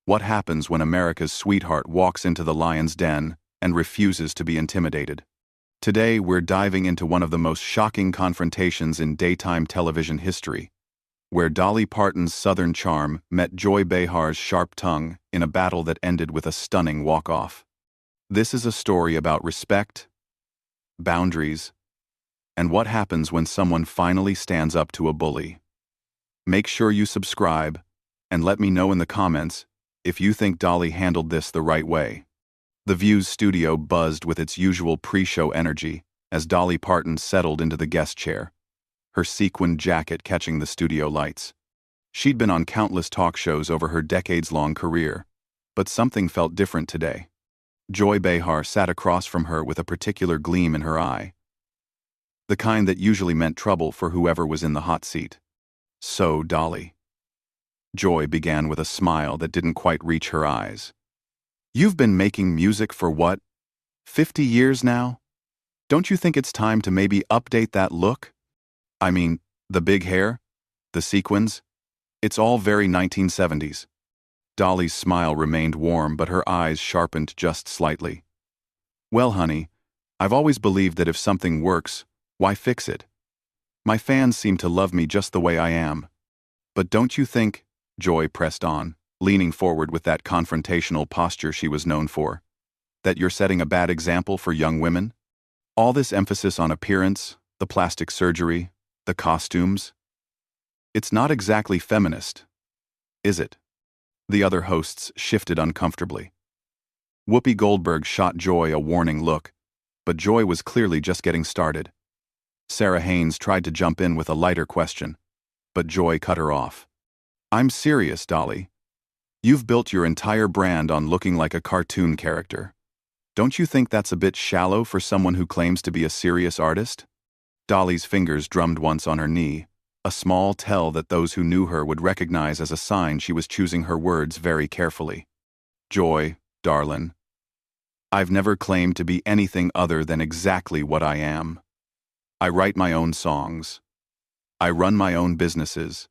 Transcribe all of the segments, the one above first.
What happens when America's sweetheart walks into the lion's den and refuses to be intimidated? Today, we're diving into one of the most shocking confrontations in daytime television history, where Dolly Parton's southern charm met Joy Behar's sharp tongue in a battle that ended with a stunning walk-off. This is a story about respect, boundaries, and what happens when someone finally stands up to a bully. Make sure you subscribe, and let me know in the comments if you think Dolly handled this the right way. The View's studio buzzed with its usual pre-show energy as Dolly Parton settled into the guest chair, her sequined jacket catching the studio lights. She'd been on countless talk shows over her decades-long career, but something felt different today. Joy Behar sat across from her with a particular gleam in her eye, the kind that usually meant trouble for whoever was in the hot seat. "So, Dolly," Joy began with a smile that didn't quite reach her eyes. "You've been making music for what, 50 years now? Don't you think it's time to maybe update that look? I mean, the big hair, the sequins, it's all very 1970s. Dolly's smile remained warm, but her eyes sharpened just slightly. "Well, honey, I've always believed that if something works, why fix it? My fans seem to love me just the way I am. But don't you think," Joy pressed on, leaning forward with that confrontational posture she was known for, "that you're setting a bad example for young women? All this emphasis on appearance, the plastic surgery, the costumes. It's not exactly feminist, is it?" The other hosts shifted uncomfortably. Whoopi Goldberg shot Joy a warning look, but Joy was clearly just getting started. Sarah Haynes tried to jump in with a lighter question, but Joy cut her off. "I'm serious, Dolly. You've built your entire brand on looking like a cartoon character. Don't you think that's a bit shallow for someone who claims to be a serious artist?" Dolly's fingers drummed once on her knee, a small tell that those who knew her would recognize as a sign she was choosing her words very carefully. "Joy, darlin', I've never claimed to be anything other than exactly what I am. I write my own songs. I run my own businesses.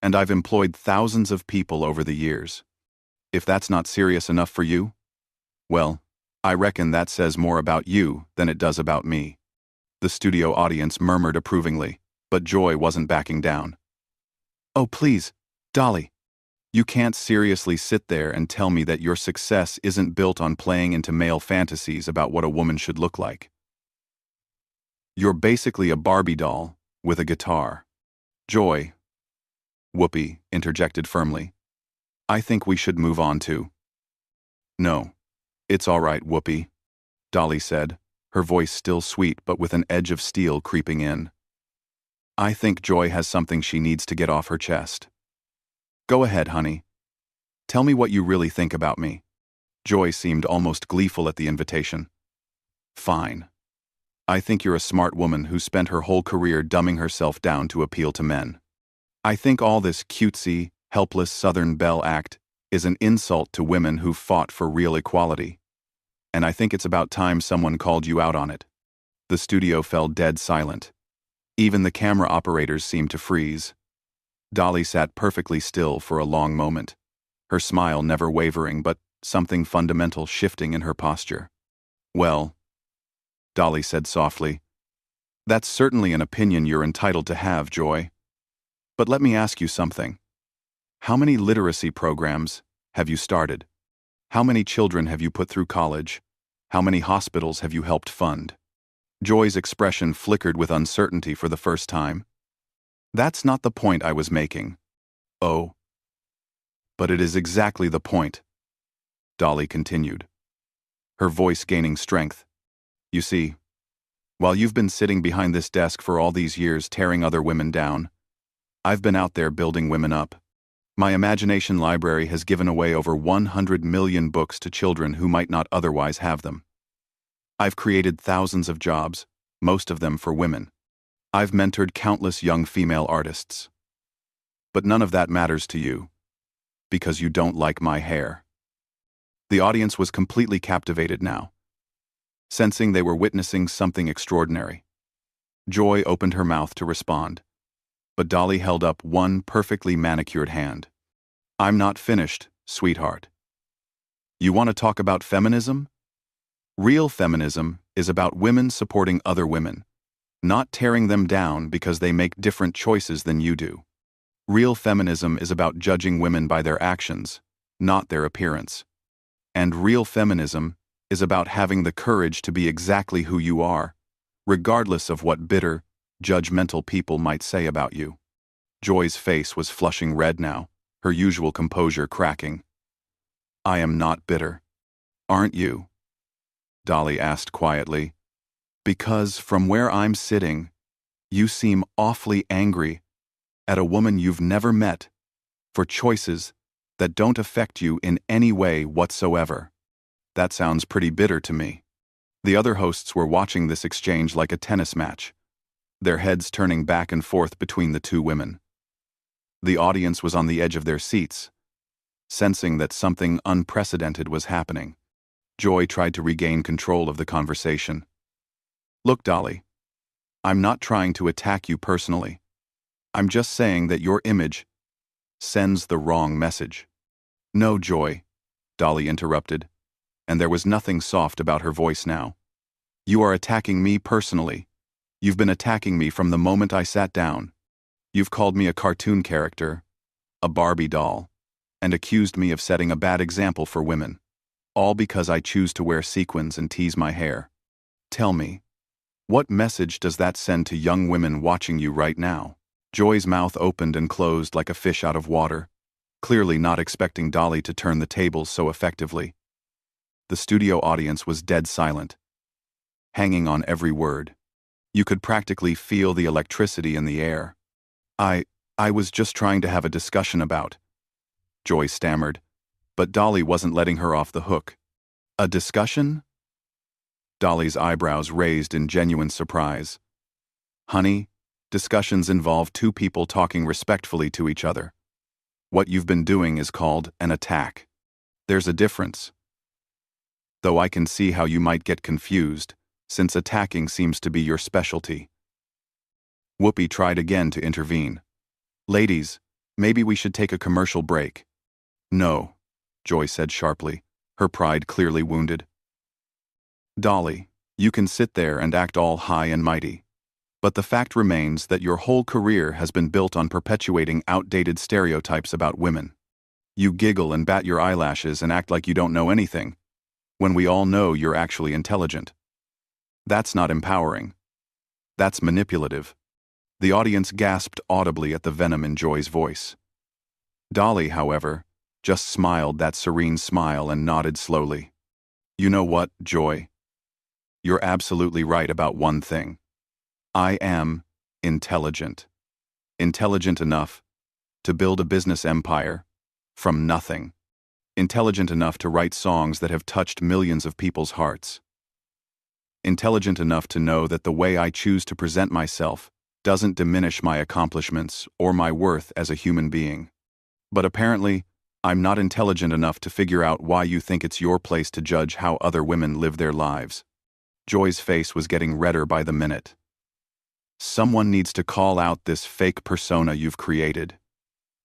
And I've employed thousands of people over the years. If that's not serious enough for you, well, I reckon that says more about you than it does about me." The studio audience murmured approvingly, but Joy wasn't backing down. "Oh, please, Dolly, you can't seriously sit there and tell me that your success isn't built on playing into male fantasies about what a woman should look like. You're basically a Barbie doll with a guitar." "Joy," Whoopi interjected firmly, "I think we should move on to—" "No, it's all right, Whoopi," Dolly said, her voice still sweet but with an edge of steel creeping in. "I think Joy has something she needs to get off her chest. Go ahead, honey. Tell me what you really think about me." Joy seemed almost gleeful at the invitation. "Fine. I think you're a smart woman who spent her whole career dumbing herself down to appeal to men. I think all this cutesy, helpless Southern belle act is an insult to women who've fought for real equality. And I think it's about time someone called you out on it." The studio fell dead silent. Even the camera operators seemed to freeze. Dolly sat perfectly still for a long moment, her smile never wavering but something fundamental shifting in her posture. "Well," Dolly said softly, "that's certainly an opinion you're entitled to have, Joy. But let me ask you something. How many literacy programs have you started? How many children have you put through college? How many hospitals have you helped fund?" Joy's expression flickered with uncertainty for the first time. "That's not the point I was making." "Oh. But it is exactly the point," Dolly continued, her voice gaining strength. "You see, while you've been sitting behind this desk for all these years tearing other women down, I've been out there building women up. My imagination library has given away over 100 million books to children who might not otherwise have them. I've created thousands of jobs, most of them for women. I've mentored countless young female artists. But none of that matters to you, because you don't like my hair." The audience was completely captivated now, sensing they were witnessing something extraordinary. Joy opened her mouth to respond, but Dolly held up one perfectly manicured hand. "I'm not finished," sweetheart. You want to talk about feminism? Real feminism is about women supporting other women, not tearing them down because they make different choices than you do. Real feminism is about judging women by their actions, not their appearance. And real feminism is about having the courage to be exactly who you are, regardless of what bitter, judgmental people might say about you. Joy's face was flushing red now, her usual composure cracking. I am not bitter. Aren't you? Dolly asked quietly. Because from where I'm sitting, you seem awfully angry at a woman you've never met for choices that don't affect you in any way whatsoever. That sounds pretty bitter to me. The other hosts were watching this exchange like a tennis match, their heads turning back and forth between the two women. The audience was on the edge of their seats, sensing that something unprecedented was happening. Joy tried to regain control of the conversation. Look, Dolly, I'm not trying to attack you personally. I'm just saying that your image sends the wrong message. No, Joy, Dolly interrupted, and there was nothing soft about her voice now. You are attacking me personally. You've been attacking me from the moment I sat down. You've called me a cartoon character, a Barbie doll, and accused me of setting a bad example for women, all because I choose to wear sequins and tease my hair. Tell me, what message does that send to young women watching you right now? Joy's mouth opened and closed like a fish out of water, clearly not expecting Dolly to turn the tables so effectively. The studio audience was dead silent, hanging on every word. You could practically feel the electricity in the air. I was just trying to have a discussion about, Joy stammered, but Dolly wasn't letting her off the hook. A discussion? Dolly's eyebrows raised in genuine surprise. Honey, discussions involve two people talking respectfully to each other. What you've been doing is called an attack. There's a difference. Though I can see how you might get confused, since attacking seems to be your specialty. Whoopi tried again to intervene. Ladies, maybe we should take a commercial break. No, Joy said sharply, her pride clearly wounded. Dolly, you can sit there and act all high and mighty. But the fact remains that your whole career has been built on perpetuating outdated stereotypes about women. You giggle and bat your eyelashes and act like you don't know anything, when we all know you're actually intelligent. That's not empowering. That's manipulative. The audience gasped audibly at the venom in Joy's voice. Dolly, however, just smiled that serene smile and nodded slowly. You know what, Joy? You're absolutely right about one thing. I am intelligent. Intelligent enough to build a business empire from nothing. Intelligent enough to write songs that have touched millions of people's hearts. Intelligent enough to know that the way I choose to present myself doesn't diminish my accomplishments or my worth as a human being. But apparently, I'm not intelligent enough to figure out why you think it's your place to judge how other women live their lives. Joy's face was getting redder by the minute. Someone needs to call out this fake persona you've created.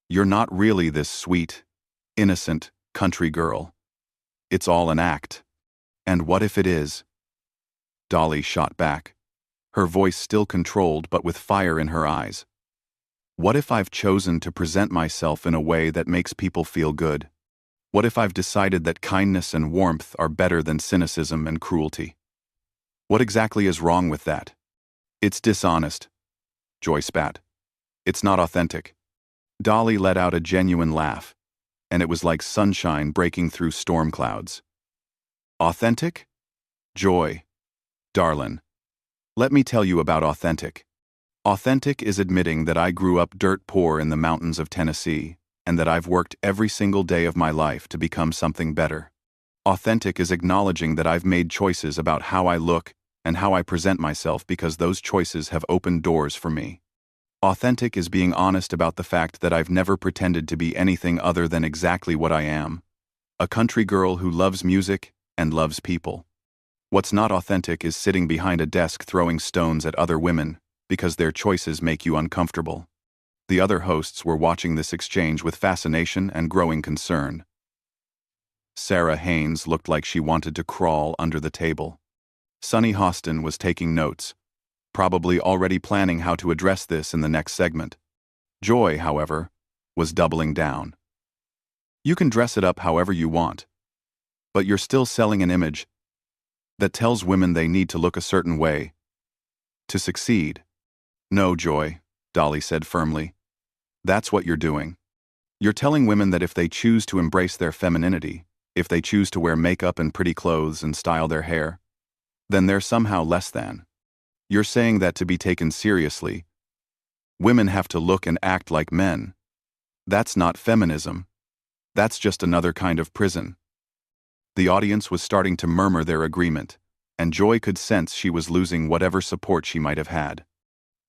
You're not really this sweet, innocent country girl. It's all an act. And what if it is? Dolly shot back, her voice still controlled but with fire in her eyes. What if I've chosen to present myself in a way that makes people feel good? What if I've decided that kindness and warmth are better than cynicism and cruelty? What exactly is wrong with that? It's dishonest, Joy spat. It's not authentic. Dolly let out a genuine laugh, and it was like sunshine breaking through storm clouds. Authentic? Joy, darlin', let me tell you about authentic. Authentic is admitting that I grew up dirt poor in the mountains of Tennessee, and that I've worked every single day of my life to become something better. Authentic is acknowledging that I've made choices about how I look and how I present myself because those choices have opened doors for me. Authentic is being honest about the fact that I've never pretended to be anything other than exactly what I am, a country girl who loves music and loves people. What's not authentic is sitting behind a desk throwing stones at other women because their choices make you uncomfortable. The other hosts were watching this exchange with fascination and growing concern. Sarah Haynes looked like she wanted to crawl under the table. Sunny Hostin was taking notes, probably already planning how to address this in the next segment. Joy, however, was doubling down. You can dress it up however you want, but you're still selling an image that tells women they need to look a certain way to succeed. No, Joy, Dolly said firmly. That's what you're doing. You're telling women that if they choose to embrace their femininity, if they choose to wear makeup and pretty clothes and style their hair, then they're somehow less than. You're saying that to be taken seriously, women have to look and act like men. That's not feminism. That's just another kind of prison. The audience was starting to murmur their agreement, and Joy could sense she was losing whatever support she might have had.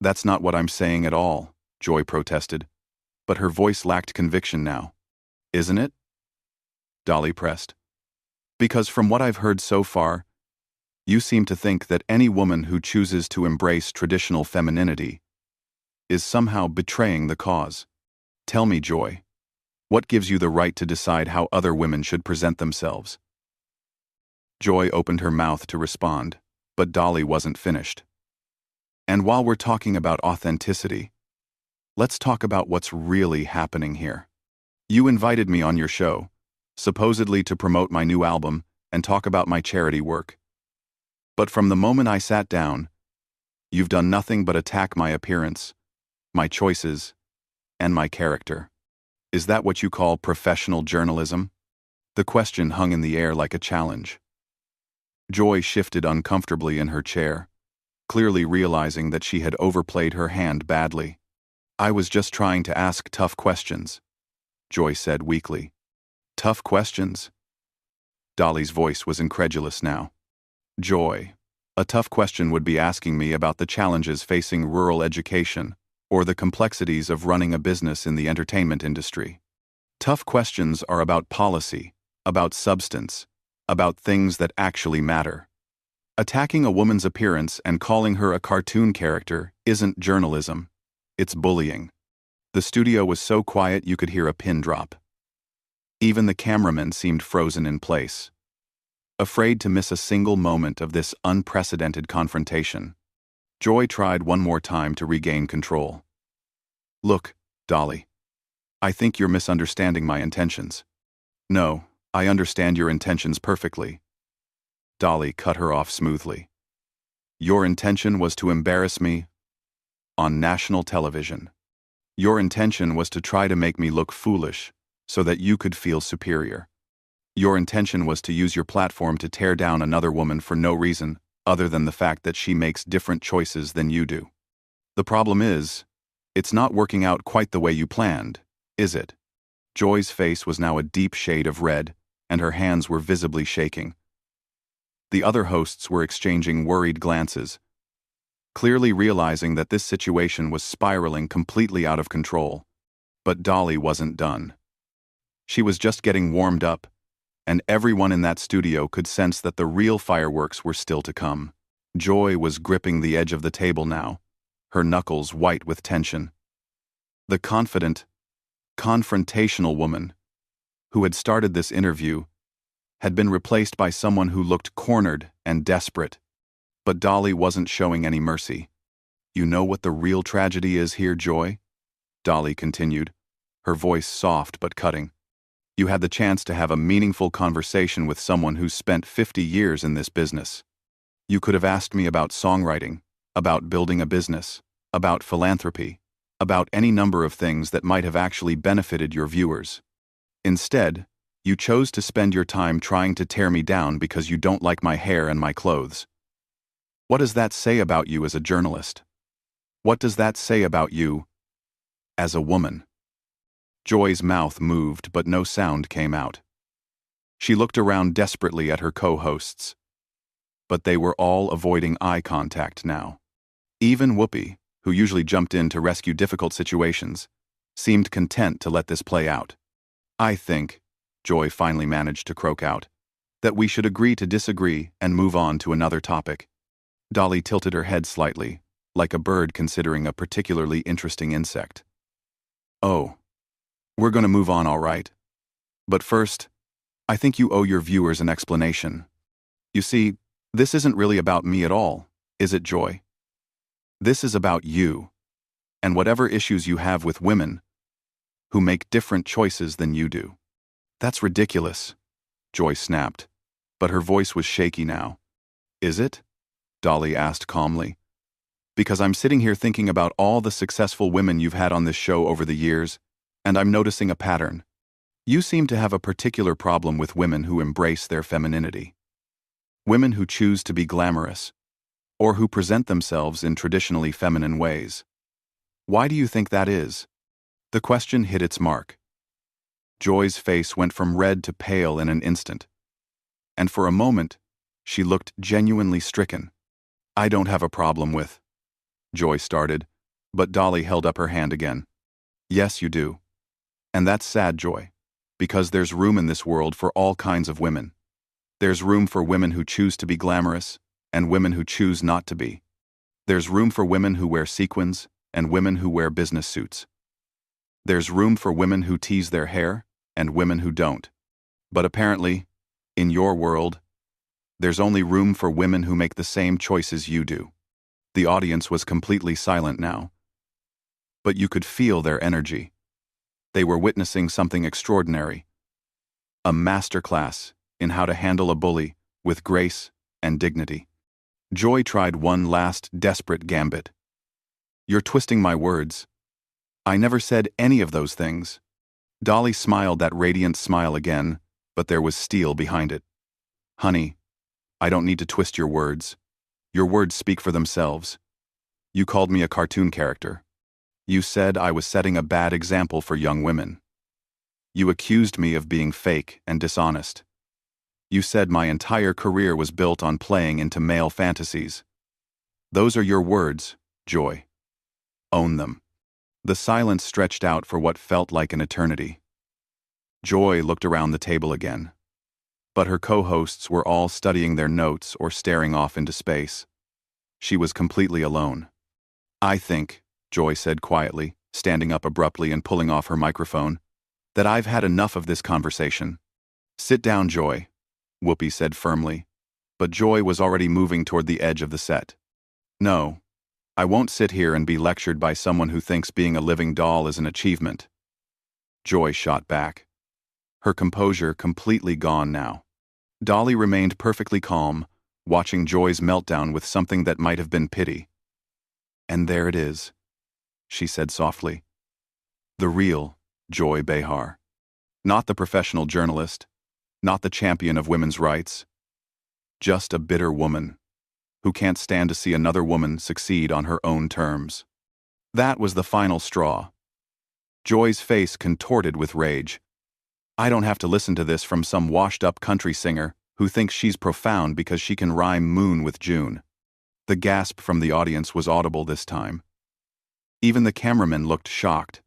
That's not what I'm saying at all, Joy protested, but her voice lacked conviction now. Isn't it? Dolly pressed. Because from what I've heard so far, you seem to think that any woman who chooses to embrace traditional femininity is somehow betraying the cause. Tell me, Joy, what gives you the right to decide how other women should present themselves? Joy opened her mouth to respond, but Dolly wasn't finished. And while we're talking about authenticity, let's talk about what's really happening here. You invited me on your show, supposedly to promote my new album and talk about my charity work. But from the moment I sat down, you've done nothing but attack my appearance, my choices, and my character. Is that what you call professional journalism? The question hung in the air like a challenge. Joy shifted uncomfortably in her chair, clearly realizing that she had overplayed her hand badly. I was just trying to ask tough questions, Joy said weakly. Tough questions? Dolly's voice was incredulous now. Joy, a tough question would be asking me about the challenges facing rural education or the complexities of running a business in the entertainment industry. Tough questions are about policy, about substance, about things that actually matter. Attacking a woman's appearance and calling her a cartoon character isn't journalism. It's bullying. The studio was so quiet you could hear a pin drop. Even the cameramen seemed frozen in place, afraid to miss a single moment of this unprecedented confrontation. Joy tried one more time to regain control. Look, Dolly, I think you're misunderstanding my intentions. No, I understand your intentions perfectly. Dolly cut her off smoothly. Your intention was to embarrass me on national television. Your intention was to try to make me look foolish so that you could feel superior. Your intention was to use your platform to tear down another woman for no reason other than the fact that she makes different choices than you do. The problem is, it's not working out quite the way you planned, is it? Joy's face was now a deep shade of red, and her hands were visibly shaking. The other hosts were exchanging worried glances, clearly realizing that this situation was spiraling completely out of control. But Dolly wasn't done. She was just getting warmed up, and everyone in that studio could sense that the real fireworks were still to come. Joy was gripping the edge of the table now, her knuckles white with tension. The confident, confrontational woman who had started this interview had been replaced by someone who looked cornered and desperate. But Dolly wasn't showing any mercy. You know what the real tragedy is here, Joy? Dolly continued, her voice soft but cutting. You had the chance to have a meaningful conversation with someone who's spent 50 years in this business. You could have asked me about songwriting, about building a business, about philanthropy, about any number of things that might have actually benefited your viewers. Instead, you chose to spend your time trying to tear me down because you don't like my hair and my clothes. What does that say about you as a journalist? What does that say about you as a woman? Joy's mouth moved, but no sound came out. She looked around desperately at her co-hosts, but they were all avoiding eye contact now. Even Whoopi, who usually jumped in to rescue difficult situations, seemed content to let this play out. I think, Joy finally managed to croak out, that we should agree to disagree and move on to another topic. Dolly tilted her head slightly, like a bird considering a particularly interesting insect. Oh, we're going to move on, all right. But first, I think you owe your viewers an explanation. You see, this isn't really about me at all, is it, Joy? This is about you, and whatever issues you have with women who make different choices than you do. That's ridiculous, Joy snapped, but her voice was shaky now. Is it? Dolly asked calmly. Because I'm sitting here thinking about all the successful women you've had on this show over the years, and I'm noticing a pattern. You seem to have a particular problem with women who embrace their femininity. Women who choose to be glamorous, or who present themselves in traditionally feminine ways. Why do you think that is? The question hit its mark. Joy's face went from red to pale in an instant, and for a moment, she looked genuinely stricken. I don't have a problem with, Joy started, but Dolly held up her hand again. Yes, you do. And that's sad, Joy, because there's room in this world for all kinds of women. There's room for women who choose to be glamorous, and women who choose not to be. There's room for women who wear sequins, and women who wear business suits. There's room for women who tease their hair, and women who don't. But apparently, in your world, there's only room for women who make the same choices you do. The audience was completely silent now. But you could feel their energy. They were witnessing something extraordinary. A masterclass in how to handle a bully with grace and dignity. Joy tried one last desperate gambit. You're twisting my words. I never said any of those things. Dolly smiled that radiant smile again, but there was steel behind it. Honey, I don't need to twist your words. Your words speak for themselves. You called me a cartoon character. You said I was setting a bad example for young women. You accused me of being fake and dishonest. You said my entire career was built on playing into male fantasies. Those are your words, Joy. Own them. The silence stretched out for what felt like an eternity. Joy looked around the table again. But her co-hosts were all studying their notes or staring off into space. She was completely alone. I think, Joy said quietly, standing up abruptly and pulling off her microphone, that I've had enough of this conversation. Sit down, Joy, Whoopi said firmly, but Joy was already moving toward the edge of the set. No, I won't sit here and be lectured by someone who thinks being a living doll is an achievement. Joy shot back. Her composure completely gone now. Dolly remained perfectly calm, watching Joy's meltdown with something that might have been pity. And there it is, she said softly. The real Joy Behar. Not the professional journalist, not the champion of women's rights. Just a bitter woman who can't stand to see another woman succeed on her own terms. That was the final straw. Joy's face contorted with rage. I don't have to listen to this from some washed-up country singer who thinks she's profound because she can rhyme moon with June. The gasp from the audience was audible this time. Even the cameraman looked shocked.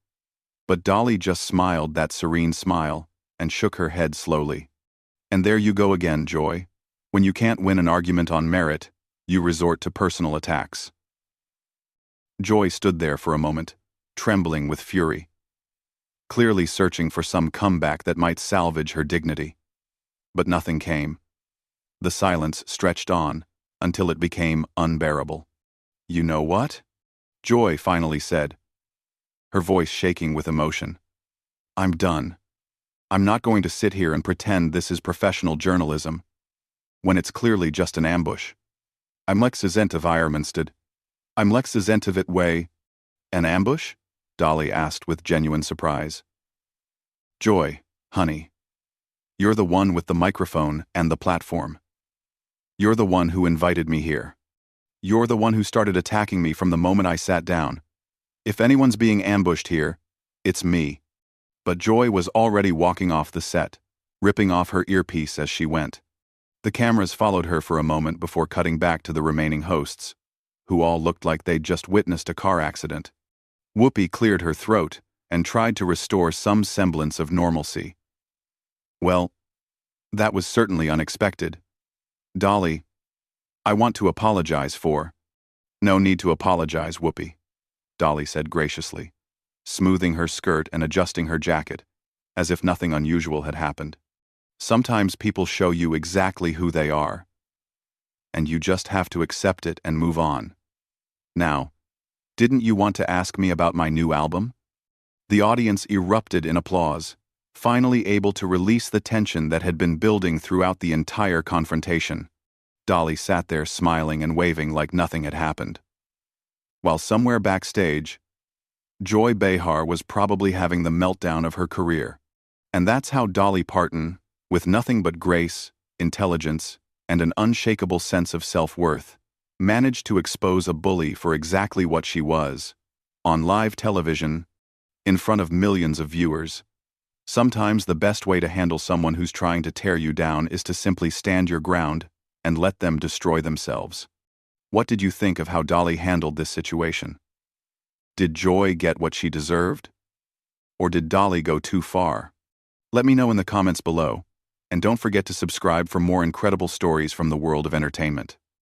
But Dolly just smiled that serene smile and shook her head slowly. And there you go again, Joy. When you can't win an argument on merit, you resort to personal attacks. Joy stood there for a moment, trembling with fury, clearly searching for some comeback that might salvage her dignity. But nothing came. The silence stretched on until it became unbearable. You know what? Joy finally said, her voice shaking with emotion. I'm done. I'm not going to sit here and pretend this is professional journalism, when it's clearly just an ambush. I'm representative Irminstead. I'm representative way. An ambush? Dolly asked with genuine surprise. Joy, honey. You're the one with the microphone and the platform. You're the one who invited me here. You're the one who started attacking me from the moment I sat down. If anyone's being ambushed here, it's me. But Joy was already walking off the set, ripping off her earpiece as she went. The cameras followed her for a moment before cutting back to the remaining hosts, who all looked like they'd just witnessed a car accident. Whoopi cleared her throat and tried to restore some semblance of normalcy. Well, that was certainly unexpected. Dolly, I want to apologize for— No need to apologize, Whoopi, Dolly said graciously, smoothing her skirt and adjusting her jacket, as if nothing unusual had happened. Sometimes people show you exactly who they are, and you just have to accept it and move on. Now, didn't you want to ask me about my new album? The audience erupted in applause, finally able to release the tension that had been building throughout the entire confrontation. Dolly sat there smiling and waving like nothing had happened. While somewhere backstage, Joy Behar was probably having the meltdown of her career. And that's how Dolly Parton, with nothing but grace, intelligence, and an unshakable sense of self-worth, managed to expose a bully for exactly what she was, on live television, in front of millions of viewers. Sometimes the best way to handle someone who's trying to tear you down is to simply stand your ground and let them destroy themselves. What did you think of how Dolly handled this situation? Did Joy get what she deserved? Or did Dolly go too far? Let me know in the comments below, and don't forget to subscribe for more incredible stories from the world of entertainment.